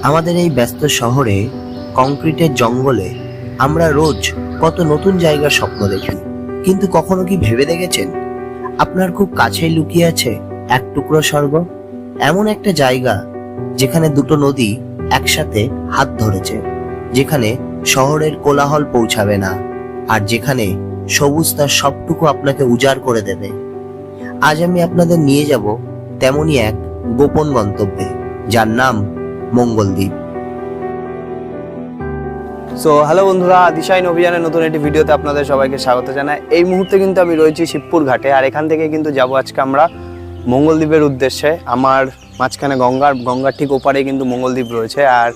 আমাদের এই ব্যস্ত শহরে কংক্রিটের জঙ্গলে আমরা রোজ কত নতুন জায়গার স্বপ্ন দেখি, কিন্তু কখনো কি ভেবে দেখেছেন আপনার খুব কাছেই লুকিয়ে আছে এক টুকরো স্বর্গ? এমন একটা জায়গা যেখানে দুটো নদী একসাথে হাত ধরেছে, যেখানে শহরের কোলাহল পৌঁছাবে না, আর যেখানে সবুজ তার সবটুকু আপনাকে উজাড় করে দেবে। আজ আমি আপনাদের নিয়ে যাব তেমনই এক গোপন গন্তব্যে, যার নাম মঙ্গলদ্বীপ। সো হ্যালো বন্ধুরা, দিশাইন অভিযানের নতুন একটি ভিডিওতে আপনাদের সবাইকে স্বাগত জানাই। এই মুহূর্তে কিন্তু আমি রয়েছি শিবপুর ঘাটে, আর এখান থেকে কিন্তু যাব আজকে আমরা মঙ্গলদ্বীপের উদ্দেশ্যে। আমার মাঝখানে গঙ্গার ঠিক ওপারে কিন্তু মঙ্গলদ্বীপ রয়েছে, আর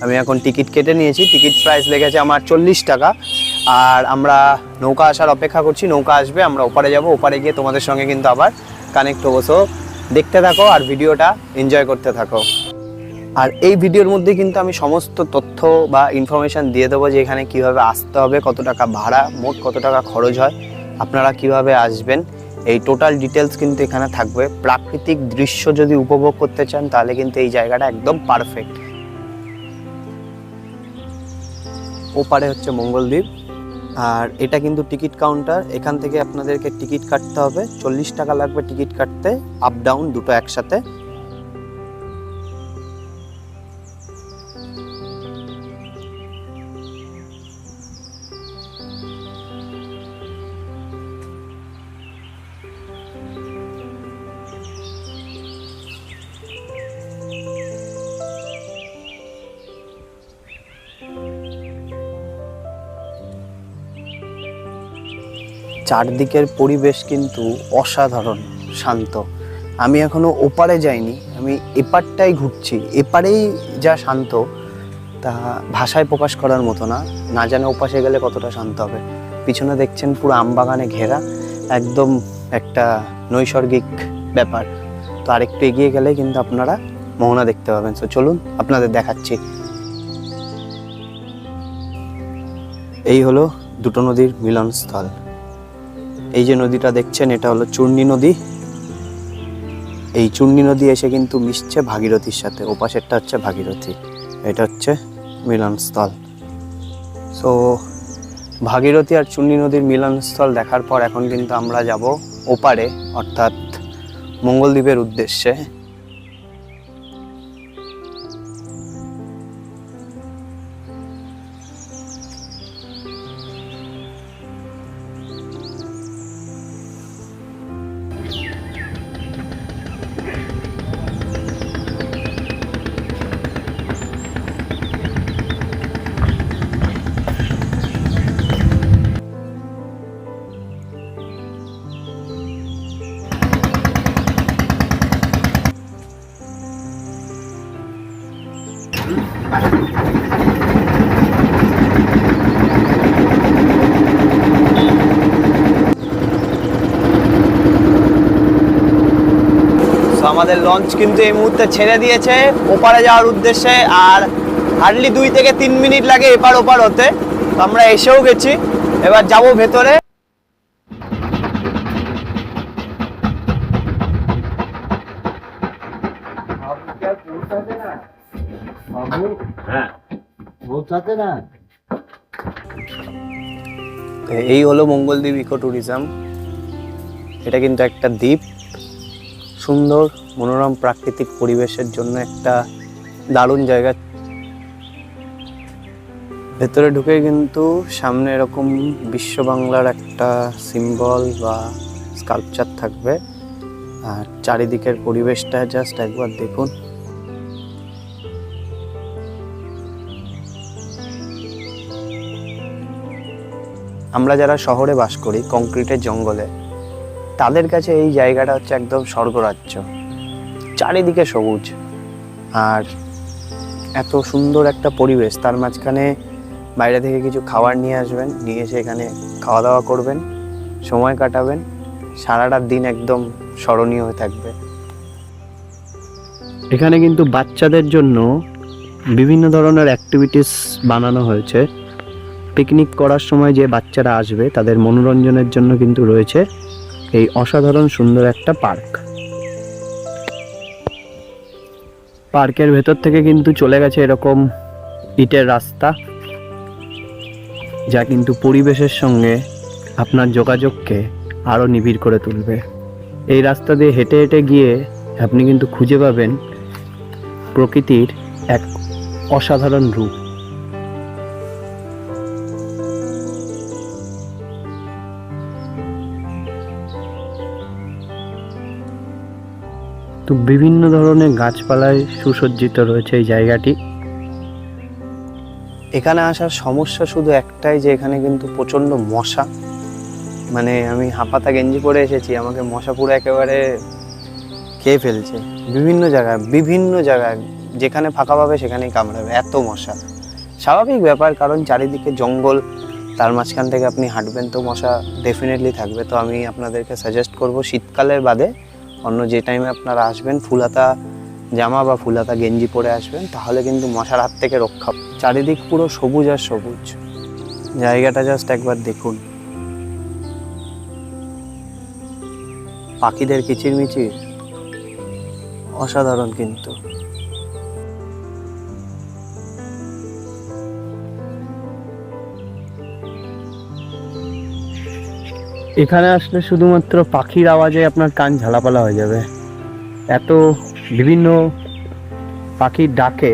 আমি এখন টিকিট কেটে নিয়েছি। টিকিট প্রাইস লেগেছে আমার 40 টাকা, আর আমরা নৌকা আসার অপেক্ষা করছি। নৌকা আসবে, আমরা ওপারে যাব। ওপারে গিয়ে তোমাদের সঙ্গে কিন্তু আবার কানেক্ট হবো। সো দেখতে থাকো আর ভিডিওটা এনজয় করতে থাকো। আর এই ভিডিওর মধ্যে কিন্তু আমি সমস্ত তথ্য বা ইনফরমেশান দিয়ে দেবো যে এখানে কীভাবে আসতে হবে, কত টাকা ভাড়া, মোট কত টাকা খরচ হয়, আপনারা কিভাবে আসবেন, এই টোটাল ডিটেলস কিন্তু এখানে থাকবে। প্রাকৃতিক দৃশ্য যদি উপভোগ করতে চান তাহলে কিন্তু এই জায়গাটা একদম পারফেক্ট। ওপারে হচ্ছে মঙ্গলদ্বীপ, আর এটা কিন্তু টিকিট কাউন্টার। এখান থেকে আপনাদেরকে টিকিট কাটতে হবে, 40 টাকা লাগবে টিকিট কাটতে, আপ ডাউন দুটো একসাথে। চারদিকের পরিবেশ কিন্তু অসাধারণ শান্ত। আমি এখনো ওপারে যাইনি, আমি এপারটাই ঘুরছি। এপারেই যা শান্ত তা ভাষায় প্রকাশ করার মতো না, না জানে ওপাশে গেলে কতটা শান্ত হবে। পিছনে দেখছেন পুরো আমবাগানে ঘেরা, একদম একটা নৈসর্গিক ব্যাপার। তো আরেকটু এগিয়ে গেলে কিন্তু আপনারা মোহনা দেখতে পাবেন। তো চলুন আপনাদের দেখাচ্ছি। এই হলো দুটো নদীর মিলনস্থল। এই যে নদীটা দেখছেন, এটা হলো চূর্ণী নদী। এই চূর্ণী নদী এসে কিন্তু মিশছে ভাগীরথীর সাথে। ওপাশেরটা হচ্ছে ভাগীরথী, এটা হচ্ছে মিলনস্থল। সো ভাগীরথী আর চূর্ণী নদীর মিলনস্থল দেখার পর এখন কিন্তু আমরা যাব ওপারে, অর্থাৎ মঙ্গলদ্বীপের উদ্দেশ্যে। আমাদের লঞ্চ কিন্তু এই মুহূর্তে ছেড়ে দিয়েছে ওপারে যাওয়ার উদ্দেশ্যে, আর হার্ডলি 2 থেকে 3 মিনিট লাগে এপার ওপার হতে। তো আমরা এসেও গেছি, এবার যাব ভেতরে। এই হলো মঙ্গলদ্বীপ ইকো ট্যুরিজম। এটা কিন্তু একটা দ্বীপ, সুন্দর মনোরম প্রাকৃতিক পরিবেশের জন্য একটা দারুণ জায়গা। ভেতরে ঢুকে কিন্তু সামনে এরকম বিশ্ব বাংলার একটা সিম্বল বা স্কাল্পচার থাকবে, আর চারিদিকের পরিবেশটা জাস্ট একবার দেখুন। আমরা যারা শহরে বাস করি কংক্রিটের জঙ্গলে, তাদের কাছে এই জায়গাটা হচ্ছে একদম স্বর্গরাজ্য। চারিদিকে সবুজ আর এত সুন্দর একটা পরিবেশ, তার মাঝখানে বাইরে থেকে কিছু খাবার নিয়ে আসবেন, নিয়ে এসে এখানে খাওয়া দাওয়া করবেন, সময় কাটাবেন, সারাটা দিন একদম স্মরণীয় হয়ে থাকবে। এখানে কিন্তু বাচ্চাদের জন্য বিভিন্ন ধরনের অ্যাক্টিভিটিস বানানো হয়েছে। পিকনিক করার সময় যে বাচ্চারা আসবে তাদের মনোরঞ্জনের জন্য কিন্তু রয়েছে এই অসাধারণ সুন্দর একটা পার্ক। পার্কের ভেতর থেকে কিন্তু চলে গেছে এরকম ইটের রাস্তা, যা কিন্তু পরিবেশের সঙ্গে আপনার যোগাযোগকে আরও নিবিড় করে তুলবে। এই রাস্তা দিয়ে হেঁটে হেঁটে গিয়ে আপনি কিন্তু খুঁজে পাবেন প্রকৃতির এক অসাধারণ রূপ। তো বিভিন্ন ধরনের গাছপালায় সুসজ্জিত রয়েছে এই জায়গাটি। এখানে আসার সমস্যা শুধু একটাই, যে এখানে কিন্তু প্রচণ্ড মশা। মানে আমি হাঁপাতা গেঞ্জি পরে এসেছি, আমাকে মশা পুরো একেবারে খেয়ে ফেলছে। বিভিন্ন জায়গায় যেখানে ফাঁকা পাবে সেখানেই কামড়াবে, এত মশা। স্বাভাবিক ব্যাপার, কারণ চারিদিকে জঙ্গল, তার মাঝখান থেকে আপনি হাঁটবেন, তো মশা ডেফিনেটলি থাকবে। তো আমি আপনাদেরকে সাজেস্ট করব শীতকালের বাদে অন্য যে টাইমে আপনারা আসবেন ফুলহাতা জামা বা ফুলহাতা গেঞ্জি পরে আসবেন, তাহলে কিন্তু মশার হাত থেকে রক্ষা। চারিদিক পুরো সবুজ আর সবুজ, জায়গাটা জাস্ট একবার দেখুন। পাখিদের কিচিরমিচির অসাধারণ কিন্তু। এখানে আসলে শুধুমাত্র পাখির আওয়াজে আপনার কান ঝালাপালা হয়ে যাবে। এত বিভিন্ন পাখির ডাকে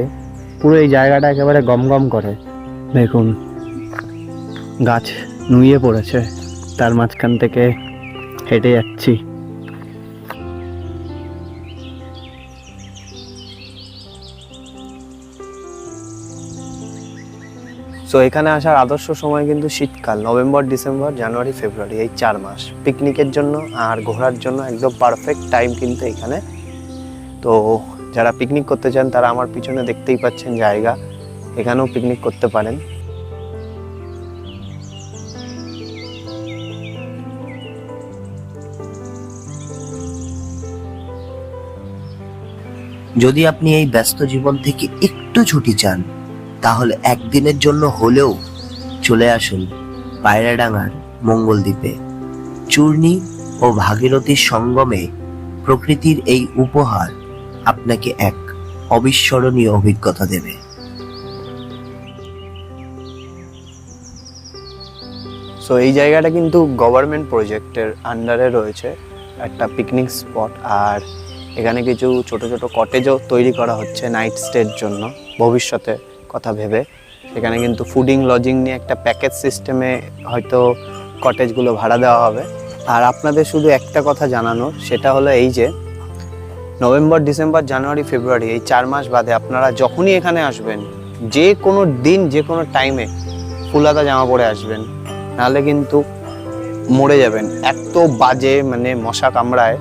পুরো এই জায়গাটা একেবারে গমগম করে। দেখুন, গাছ নুয়ে পড়েছে, তার মাঝখান থেকে হেঁটে যাচ্ছি। সো এখানে আসার আদর্শ সময় কিন্তু শীতকাল, নভেম্বর, ডিসেম্বর, জানুয়ারি, ফেব্রুয়ারি, এই 4 মাস পিকনিকের জন্য আর ঘোরার জন্য একদম পারফেক্ট টাইম কিন্তু এখানে। তো যারা পিকনিক করতে চান তারা আমার পিছনে দেখতেই পাচ্ছেন জায়গা, এখানেও পিকনিক করতে পারেন। যদি আপনি এই ব্যস্ত জীবন থেকে একটু ছুটি চান, তাহলে একদিনের জন্য হলেও চলে আসুন পায়রাডাঙ্গার মঙ্গলদ্বীপে। চূর্ণী ও ভাগীরথীর সঙ্গমে প্রকৃতির এই উপহার আপনাকে এক অবিস্মরণীয় অভিজ্ঞতা দেবে। সো এই জায়গাটা কিন্তু গভর্নমেন্ট প্রজেক্টের আন্ডারে রয়েছে, একটা পিকনিক স্পট। আর এখানে কিছু ছোট ছোট কটেজও তৈরি করা হচ্ছে নাইট স্টের জন্য, ভবিষ্যতে কথা ভেবে। সেখানে কিন্তু ফুডিং লজিং নিয়ে একটা প্যাকেজ সিস্টেমে হয়তো কটেজগুলো ভাড়া দেওয়া হবে। আর আপনাদের শুধু একটা কথা জানানোর, সেটা হলো এই যে নভেম্বর, ডিসেম্বর, জানুয়ারি, ফেব্রুয়ারি, এই 4 মাস বাদে আপনারা যখনই এখানে আসবেন, যে কোনো দিন যে কোনো টাইমে ফুলহাতা জামা পরে আসবেন, নাহলে কিন্তু মরে যাবেন। এত বাজে মানে মশা কামড়ায়,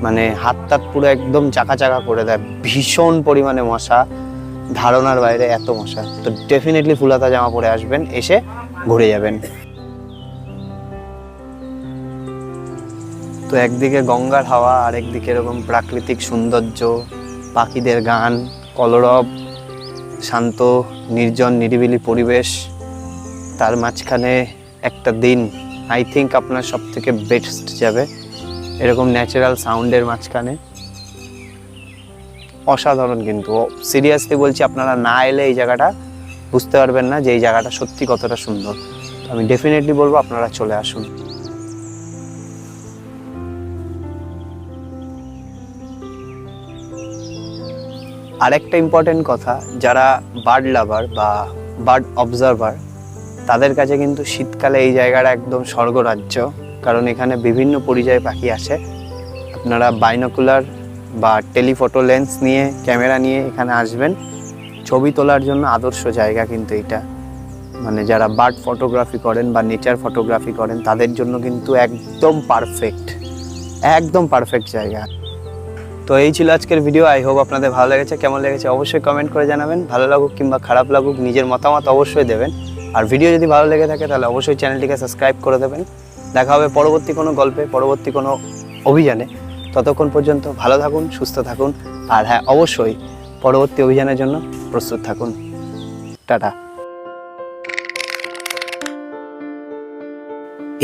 মানে হাত টাত পুরো একদম চাকা চাকা করে দেয়, ভীষণ পরিমাণে মশা, ধারণার বাইরে এত মশা। তো ডেফিনেটলি ফুলহাতা জামা পরে আসবেন, এসে ঘুরে যাবেন। তো একদিকে গঙ্গার হাওয়া, আর একদিকে এরকম প্রাকৃতিক সৌন্দর্য, পাখিদের গান, কলরব, শান্ত নির্জন নিরিবিলি পরিবেশ, তার মাঝখানে একটা দিন আই থিঙ্ক আপনার সব থেকে বেস্ট যাবে, এরকম ন্যাচারাল সাউন্ডের মাঝখানে। অসাধারণ কিন্তু, সিরিয়াসলি বলছি, আপনারা না এলে এই জায়গাটা বুঝতে পারবেন না যে এই জায়গাটা সত্যি কতটা সুন্দর। তো আমি ডেফিনেটলি বলবো আপনারা চলে আসুন। আরেকটা ইম্পর্টেন্ট কথা, যারা বার্ড লাভার বা বার্ড অবজারভার, তাদের কাছে কিন্তু শীতকালে এই জায়গাটা একদম স্বর্গরাজ্য। কারণ এখানে বিভিন্ন পরিযায়ী পাখি আসে। আপনারা বাইনোকুলার বা টেলিফটো লেন্স নিয়ে, ক্যামেরা নিয়ে এখানে আসবেন, ছবি তোলার জন্য আদর্শ জায়গা কিন্তু এটা। মানে যারা বার্ড ফটোগ্রাফি করেন বা নেচার ফটোগ্রাফি করেন, তাদের জন্য কিন্তু একদম পারফেক্ট জায়গা। তো এই ছিল আজকের ভিডিও। আই হোপ আপনাদের ভালো লেগেছে। কেমন লেগেছে অবশ্যই কমেন্ট করে জানাবেন। ভালো লাগুক কিংবা খারাপ লাগুক, নিজের মতামত অবশ্যই দেবেন। আর ভিডিও যদি ভালো লেগে থাকে তাহলে অবশ্যই চ্যানেলটিকে সাবস্ক্রাইব করে দেবেন। দেখা হবে পরবর্তী কোনো গল্পে, পরবর্তী কোনো অভিযানে। ততক্ষণ পর্যন্ত ভালো থাকুন, সুস্থ থাকুন, আর হ্যাঁ, অবশ্যই পরবর্তী অভিযানের জন্য প্রস্তুত থাকুন। টাটা।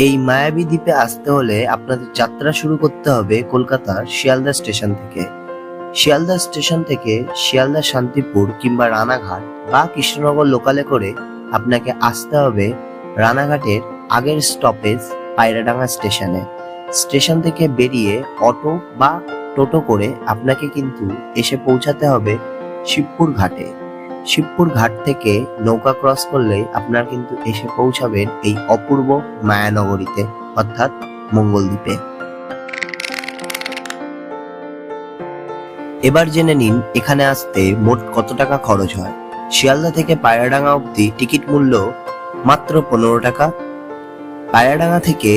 এই মায়াবী দ্বীপে আসতে হলে আপনাদের যাত্রা শুরু করতে হবে কলকাতার শিয়ালদা স্টেশন থেকে। শিয়ালদা স্টেশন থেকে শিয়ালদা শান্তিপুর কিংবা রানাঘাট বা কৃষ্ণনগর লোকালে করে আপনাকে আসতে হবে রানাঘাটের আগের স্টপেজ পায়রাডাঙ্গা স্টেশনে। স্টেশন থেকে বেরিয়ে অটো বা টোটো করে আপনাকে কিন্তু এসে পৌঁছাতে হবে শিবপুর ঘাটে। শিবপুর ঘাট থেকে নৌকা ক্রস করলে আপনার কিন্তু এসে পৌঁছাবেন এই অপূর্ব মায়ানগরীতে অর্থাৎ মঙ্গলদ্বীপে। এবার জেনে নিন এখানে আসতে মোট কত টাকা খরচ হয়। শিয়ালদা থেকে পায়রাডাঙ্গা অবধি টিকিট মূল্য মাত্র 15 টাকা। পায়রাডাঙ্গা থেকে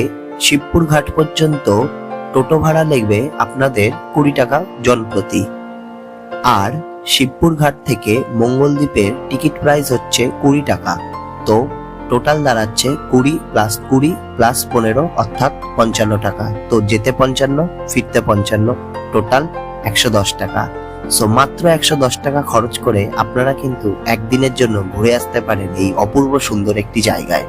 শিবপুর ঘাট পর্যন্ত টোটো ভাড়া লাগবে আপনাদের 20 টাকা জনপ্রতি। আর শিবপুর ঘাট থেকে মঙ্গলদ্বীপের টিকিট প্রাইস হচ্ছে 20 টাকা। তো টোটাল দাঁড়াচ্ছে 20 + 20 + 15 অর্থাৎ 55 টাকা। তো যেতে 55, ফিরতে 55, টোটাল 110 টাকা। সো মাত্র 110 টাকা খরচ করে আপনারা কিন্তু একদিনের জন্য ঘুরে আসতে পারেন এই অপূর্ব সুন্দর একটি জায়গায়।